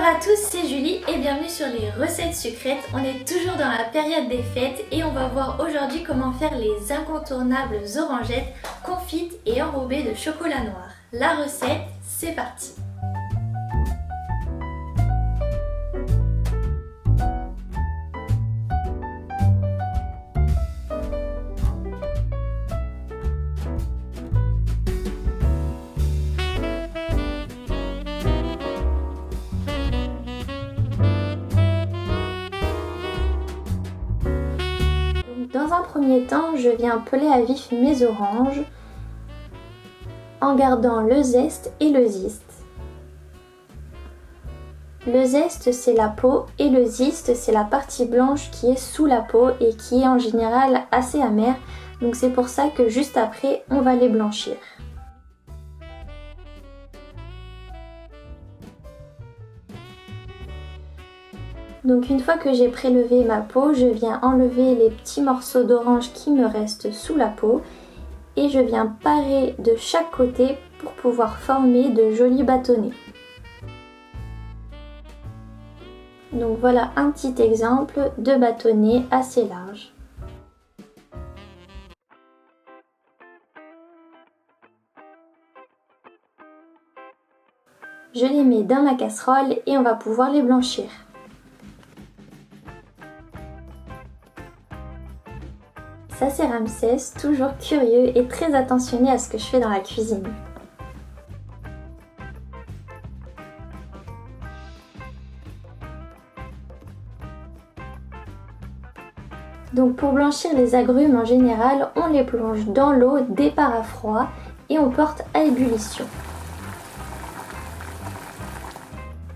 Bonjour à tous, c'est Julie et bienvenue sur les recettes secrètes. On est toujours dans la période des fêtes et on va voir aujourd'hui comment faire les incontournables orangettes confites et enrobées de chocolat noir. La recette, c'est parti! Dans un premier temps, je viens peler à vif mes oranges en gardant le zeste et le ziste. Le zeste, c'est la peau et le ziste, c'est la partie blanche qui est sous la peau et qui est en général assez amère. Donc c'est pour ça que juste après, on va les blanchir. Donc une fois que j'ai prélevé ma peau, je viens enlever les petits morceaux d'orange qui me restent sous la peau et je viens parer de chaque côté pour pouvoir former de jolis bâtonnets. Donc voilà un petit exemple de bâtonnet assez large. Je les mets dans ma casserole et on va pouvoir les blanchir. Ça c'est Ramsès, toujours curieux et très attentionné à ce que je fais dans la cuisine. Donc pour blanchir les agrumes en général, on les plonge dans l'eau départ à froid et on porte à ébullition.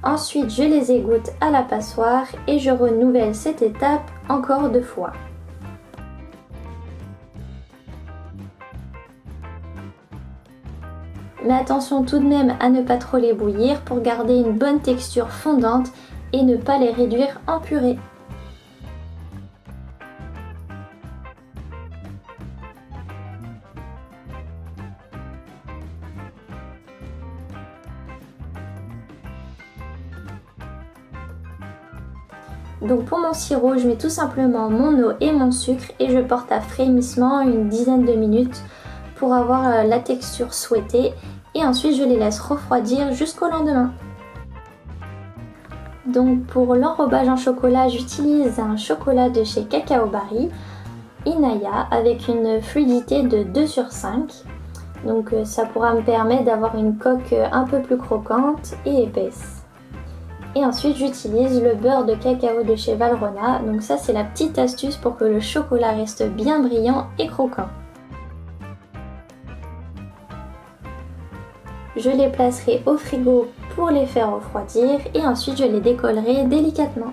Ensuite je les égoutte à la passoire et je renouvelle cette étape encore 2 fois. Mais attention tout de même à ne pas trop les bouillir pour garder une bonne texture fondante et ne pas les réduire en purée. Donc pour mon sirop, je mets tout simplement mon eau et mon sucre et je porte à frémissement une dizaine de minutes pour avoir la texture souhaitée et ensuite je les laisse refroidir jusqu'au lendemain. Donc pour l'enrobage en chocolat, j'utilise un chocolat de chez Cacao Barry Inaya avec une fluidité de 2/5. Donc ça pourra me permettre d'avoir une coque un peu plus croquante et épaisse. Et ensuite j'utilise le beurre de cacao de chez Valrhona. Donc ça c'est la petite astuce pour que le chocolat reste bien brillant et croquant. Je les placerai au frigo pour les faire refroidir et ensuite je les décollerai délicatement.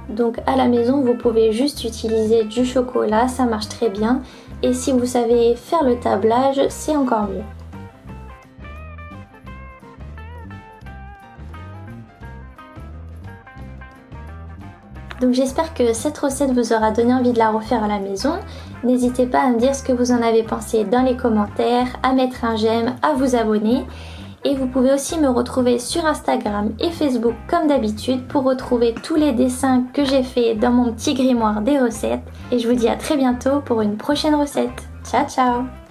Donc à la maison vous pouvez juste utiliser du chocolat, ça marche très bien. Et si vous savez faire le tablage, c'est encore mieux. Donc j'espère que cette recette vous aura donné envie de la refaire à la maison. N'hésitez pas à me dire ce que vous en avez pensé dans les commentaires, à mettre un j'aime, à vous abonner. Et vous pouvez aussi me retrouver sur Instagram et Facebook comme d'habitude pour retrouver tous les dessins que j'ai fait dans mon petit grimoire des recettes. Et je vous dis à très bientôt pour une prochaine recette. Ciao ciao!